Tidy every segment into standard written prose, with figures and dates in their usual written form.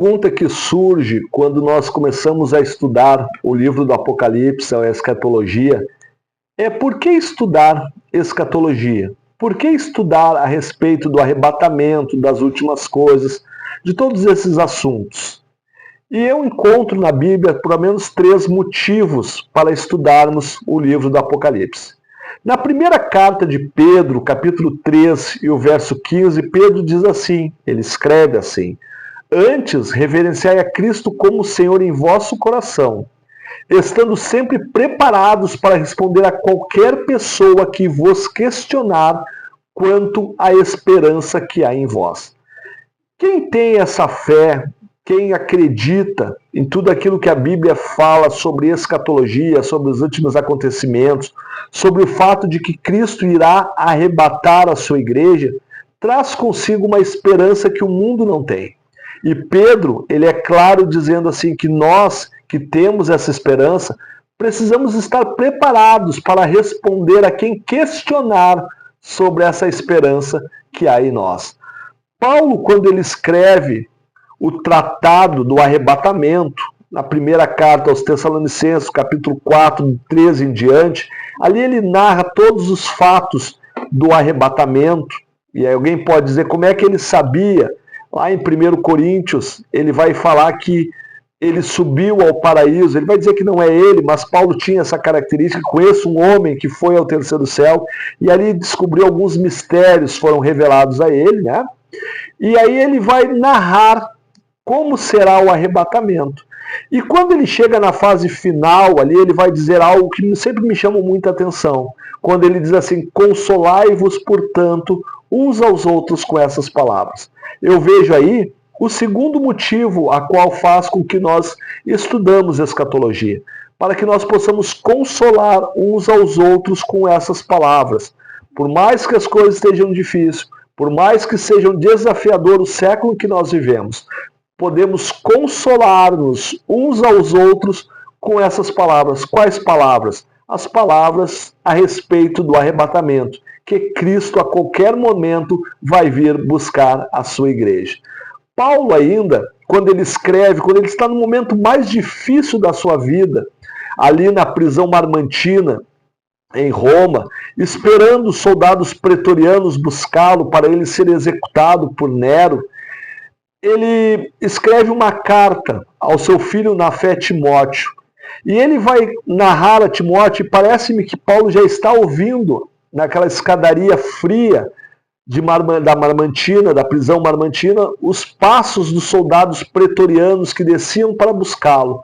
Pergunta que surge quando nós começamos a estudar o livro do Apocalipse, a escatologia, é por que estudar escatologia? Por que estudar a respeito do arrebatamento, das últimas coisas, de todos esses assuntos? E eu encontro na Bíblia pelo menos 3 motivos para estudarmos o livro do Apocalipse. Na primeira carta de Pedro, capítulo 3 e o verso 15, Pedro diz assim, ele escreve assim: antes, reverenciai a Cristo como Senhor em vosso coração, estando sempre preparados para responder a qualquer pessoa que vos questionar quanto à esperança que há em vós. Quem tem essa fé, quem acredita em tudo aquilo que a Bíblia fala sobre escatologia, sobre os últimos acontecimentos, sobre o fato de que Cristo irá arrebatar a sua igreja, traz consigo uma esperança que o mundo não tem. E Pedro, ele é claro dizendo assim que nós que temos essa esperança, precisamos estar preparados para responder a quem questionar sobre essa esperança que há em nós. Paulo, quando ele escreve o tratado do arrebatamento, na primeira carta aos Tessalonicenses, capítulo 4, 13 em diante, ali ele narra todos os fatos do arrebatamento, e aí alguém pode dizer como é que ele sabia. Lá em 1 Coríntios, ele vai falar que ele subiu ao paraíso. Ele vai dizer que não é ele, mas Paulo tinha essa característica. Conheço um homem que foi ao terceiro céu, e ali descobriu alguns mistérios, foram revelados a ele, né? E aí ele vai narrar como será o arrebatamento. E quando ele chega na fase final, ali ele vai dizer algo que sempre me chama muita atenção. Quando ele diz assim, consolai-vos, portanto, uns aos outros com essas palavras. Eu vejo aí o segundo motivo a qual faz com que nós estudamos escatologia, para que nós possamos consolar uns aos outros com essas palavras. Por mais que as coisas estejam difíceis, por mais que sejam desafiador o século que nós vivemos, podemos consolar-nos uns aos outros com essas palavras. Quais palavras? As palavras a respeito do arrebatamento, que Cristo a qualquer momento vai vir buscar a sua igreja. Paulo ainda, quando ele escreve, quando ele está no momento mais difícil da sua vida, ali na prisão marmantina, em Roma, esperando os soldados pretorianos buscá-lo para ele ser executado por Nero, ele escreve uma carta ao seu filho na fé Timóteo. E ele vai narrar a Timóteo, e parece-me que Paulo já está ouvindo naquela escadaria fria da Marmantina, da prisão marmantina, os passos dos soldados pretorianos que desciam para buscá-lo.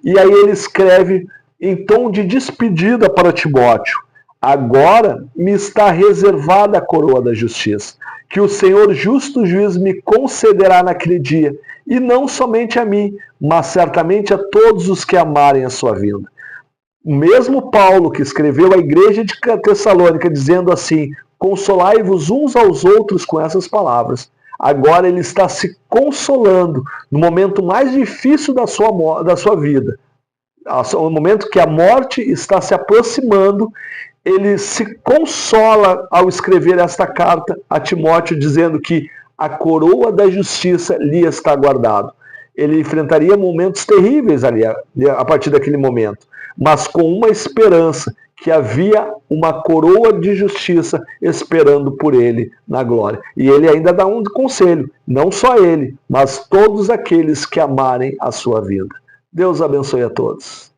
E aí ele escreve em tom de despedida para Timóteo: agora me está reservada a coroa da justiça, que o Senhor justo juiz me concederá naquele dia, e não somente a mim, mas certamente a todos os que amarem a sua vinda. O mesmo Paulo que escreveu à igreja de Tessalônica dizendo assim, consolai-vos uns aos outros com essas palavras. Agora ele está se consolando no momento mais difícil da sua vida. No momento que a morte está se aproximando, ele se consola ao escrever esta carta a Timóteo, dizendo que a coroa da justiça lhe está guardada. Ele enfrentaria momentos terríveis ali, a partir daquele momento, mas com uma esperança que havia uma coroa de justiça esperando por ele na glória. E ele ainda dá um conselho, não só ele, mas todos aqueles que amarem a sua vida. Deus abençoe a todos.